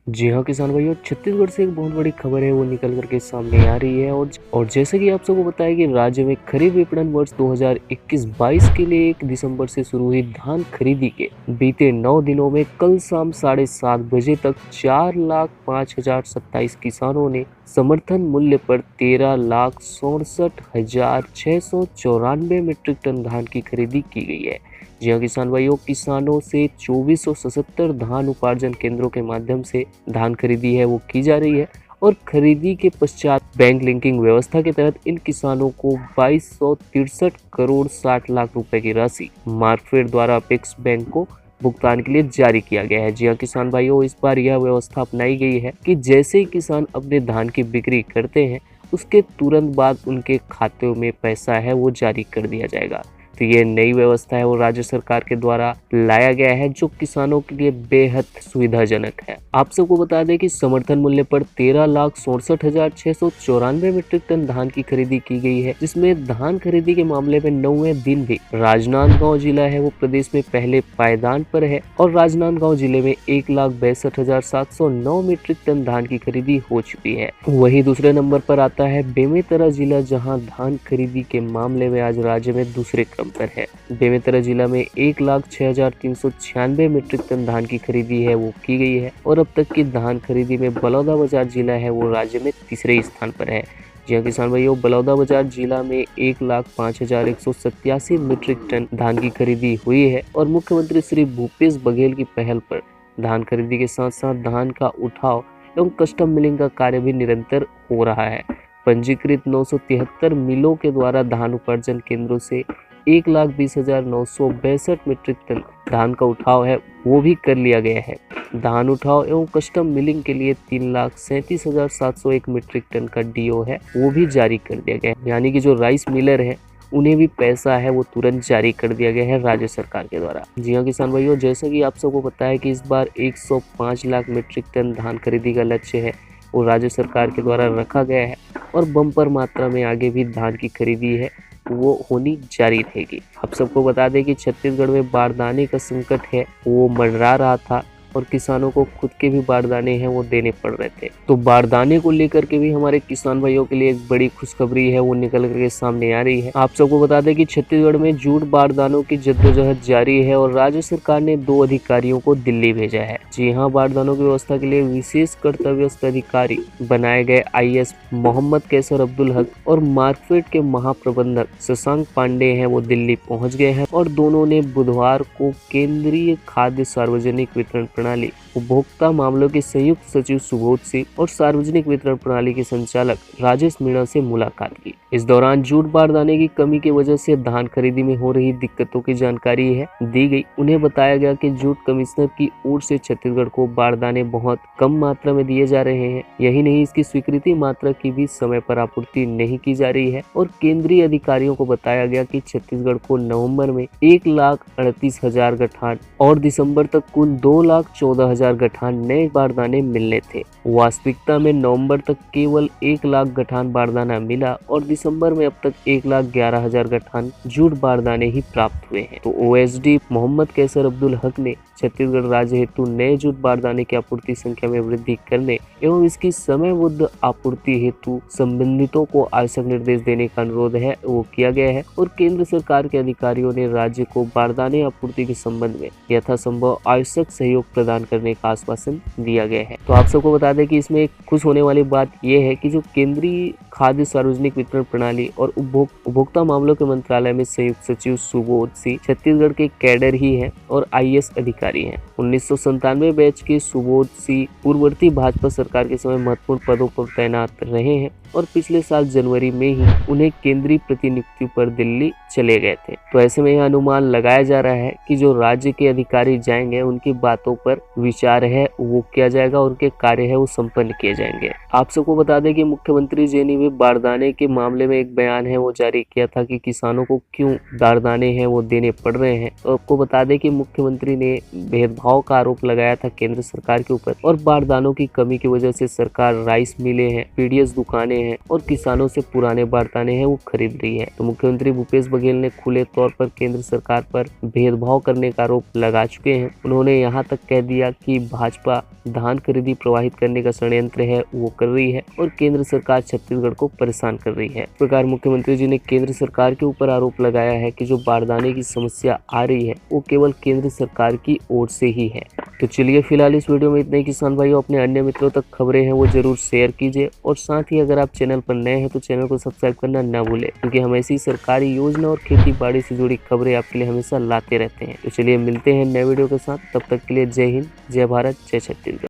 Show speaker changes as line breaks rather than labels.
जी हाँ किसान भाइयों, छत्तीसगढ़ से एक बहुत बड़ी खबर है वो निकल करके सामने आ रही है। और जैसे कि आप सबको बताया कि राज्य में खरीफ विपणन वर्ष 2021-22 के लिए 1 दिसंबर से शुरू हुई धान खरीदी के बीते 9 दिनों में कल शाम 7:30 बजे तक 4,05,027 किसानों ने समर्थन मूल्य पर 13,67,694 मीट्रिक टन धान की खरीदी की गई है। जी हाँ किसान भाइयों, किसानों से 2477 धान उपार्जन केंद्रों के माध्यम से धान खरीदी है वो की जा रही है। और खरीदी के पश्चात बैंक लिंकिंग व्यवस्था के तहत इन किसानों को 2263 करोड़ 60 लाख रुपए की राशि मार्कफेड द्वारा अपेक्स बैंक को भुगतान के लिए जारी किया गया है। जी हाँ किसान भाइयों, इस बार यह व्यवस्था अपनाई गई है कि जैसे ही किसान अपने धान की बिक्री करते हैं उसके तुरंत बाद उनके खाते में पैसा है वो जारी कर दिया जाएगा। तो ये नई व्यवस्था है वो राज्य सरकार के द्वारा लाया गया है जो किसानों के लिए बेहद सुविधाजनक है। आप सबको बता दें कि समर्थन मूल्य पर 13,67,694 मीट्रिक टन धान की खरीदी की गई है, जिसमें धान खरीदी के मामले में 9वें दिन भी राजनांदगांव जिला है वो प्रदेश में पहले पायदान पर है और राजनांदगांव जिले में 1,62,709 मीट्रिक टन धान की खरीदी हो चुकी है। वही दूसरे नंबर पर आता है बेमेतरा जिला, जहाँ धान खरीदी के मामले में आज राज्य में दूसरे क्रम पर है। बेमेतरा जिला में 1,06,396 मीट्रिक टन धान की खरीदी है वो की गई है और अब तक की धान खरीदी में बलौदाबाजार जिला है वो राज्य में तीसरे स्थान पर है। जी हाँ किसान भाइयों, बलौदाबाजार जिला में 1,05,187 मीट्रिक टन धान की खरीदी हुई है और मुख्यमंत्री श्री भूपेश बघेल की पहल पर धान खरीदी के साथ साथ धान का उठाव एवं कस्टम मिलिंग का कार्य भी निरंतर हो रहा है। पंजीकृत 973 मिलों के द्वारा धान उपार्जन केंद्रों से 1,20,962 मीट्रिक टन धान का उठाव है वो भी कर लिया गया है। धान उठाव एवं कस्टम मिलिंग के लिए 3,37,701 मीट्रिक टन का डीओ है वो भी जारी कर दिया गया है। यानी कि जो राइस मिलर है उन्हें भी पैसा है वो तुरंत जारी कर दिया गया है राज्य सरकार के द्वारा। जी हाँ किसान भाइयों, जैसा कि आप सबको पता है कि इस बार 105 लाख मीट्रिक टन धान खरीदी का लक्ष्य है वो राज्य सरकार के द्वारा रखा गया है और बम्पर मात्रा में आगे भी धान की खरीदी है वो होनी जारी रहेगी। आप सबको बता दें कि छत्तीसगढ़ में बारदाने का संकट है वो मंडरा रहा था और किसानों को खुद के भी बारदाने हैं वो देने पड़ रहे थे। तो बारदाने को लेकर के भी हमारे किसान भाइयों के लिए एक बड़ी खुशखबरी है वो निकल करके सामने आ रही है। आप सबको बता दें कि छत्तीसगढ़ में जूट बारदानों की जद्दोजहद जारी है और राज्य सरकार ने 2 अधिकारियों को दिल्ली भेजा है। जी हाँ, बारदानों की व्यवस्था के लिए विशेष कर्तव्यस्थ अधिकारी बनाए गए IAS मोहम्मद कैसर अब्दुल हक और मार्कफेड के महाप्रबंधक शशांक पांडे हैं वो दिल्ली पहुंच गए हैं और दोनों ने बुधवार को केंद्रीय खाद्य सार्वजनिक वितरण प्रणाली, उपभोक्ता मामलों के संयुक्त सचिव सुबोध सिंह और सार्वजनिक वितरण प्रणाली के संचालक राजेश मीणा से मुलाकात की। इस दौरान जूट बारदाने की कमी की वजह से धान खरीदी में हो रही दिक्कतों की जानकारी है दी गई। उन्हें बताया गया कि जूट कमिश्नर की ओर से छत्तीसगढ़ को बारदाने बहुत कम मात्रा में दिए जा रहे हैं। यही नहीं, इसकी स्वीकृति मात्रा की भी समय पर आपूर्ति नहीं की जा रही है और केंद्रीय अधिकारियों को बताया गया कि छत्तीसगढ़ को नवम्बर में 1,38,000 गठान और दिसंबर तक कुल 2,14,000 गठान नए बारदाने मिलने थे। वास्तविकता में नवंबर तक केवल 1 लाख गठान बारदाना मिला और दिसंबर में अब तक 1,11,000 गठान जूट बारदाने ही प्राप्त हुए हैं। तो OSD मोहम्मद कैसर अब्दुल हक ने छत्तीसगढ़ राज्य हेतु नए जूट बारदाने की आपूर्ति संख्या में वृद्धि करने एवं इसकी समयबद्ध आपूर्ति हेतु संबंधितों को आवश्यक निर्देश देने का अनुरोध है वो किया गया है और केंद्र सरकार के अधिकारियों ने राज्य को बारदाने आपूर्ति के संबंध में यथासंभव आवश्यक सहयोग प्रदान करने का आश्वासन दिया गया है। तो आप सबको बता दें कि इसमें एक खुश होने वाली बात यह है कि जो केंद्रीय खाद्य सार्वजनिक वितरण प्रणाली और उपभोक्ता मामलों के मंत्रालय में संयुक्त सचिव सुबोध सिंह छत्तीसगढ़ के कैडर ही हैं और IAS अधिकारी हैं। 1997 बैच के सुबोध सिंह पूर्ववर्ती भाजपा सरकार के समय महत्वपूर्ण पदों पर तैनात रहे हैं और पिछले साल जनवरी में ही उन्हें केंद्रीय प्रतिनियुक्ति पर दिल्ली चले गए थे। तो ऐसे में यह अनुमान लगाया जा रहा है कि जो राज्य के अधिकारी जाएंगे उनकी बातों पर विचार है वो किया जाएगा और उनके कार्य है वो संपन्न किए जाएंगे। आप सबको बता दें कि मुख्यमंत्री जी ने भी बारदाने के मामले में एक बयान है वो जारी किया था कि किसानों को क्यों बारदाने हैं वो देने पड़ रहे हैं। तो आपको बता दें कि मुख्यमंत्री ने भेदभाव का आरोप लगाया था केंद्र सरकार के ऊपर और बारदानों की कमी की वजह से सरकार राइस मिलें हैं, पीडीएस दुकानें हैं और किसानों से पुराने बारदाने हैं वो खरीद रही है। तो मुख्यमंत्री भूपेश बघेल ने खुले तौर पर केंद्र सरकार पर भेदभाव करने का आरोप लगा चुके हैं। उन्होंने यहाँ तक कह दिया कि भाजपा धान खरीदी प्रवाहित करने का षड्यंत्र है वो कर रही है और केंद्र सरकार छत्तीसगढ़ को परेशान कर रही है। इस प्रकार मुख्यमंत्री जी ने केंद्र सरकार के ऊपर आरोप लगाया है कि जो बारदाने की समस्या आ रही है वो केवल केंद्र सरकार की ओर से ही है। तो चलिए फिलहाल इस वीडियो में इतने ही। किसान भाइयों, अपने अन्य मित्रों तक खबरें हैं वो जरूर शेयर कीजिए और साथ ही अगर आप चैनल पर नए हैं तो चैनल को सब्सक्राइब करना ना भूलें, क्योंकि हम ऐसी सरकारी योजना और खेती बाड़ी से जुड़ी खबरें आपके लिए हमेशा लाते रहते हैं। तो चलिए मिलते हैं नए वीडियो के साथ, तब तक के लिए जय हिंद, जय भारत, जय छत्तीसगढ़।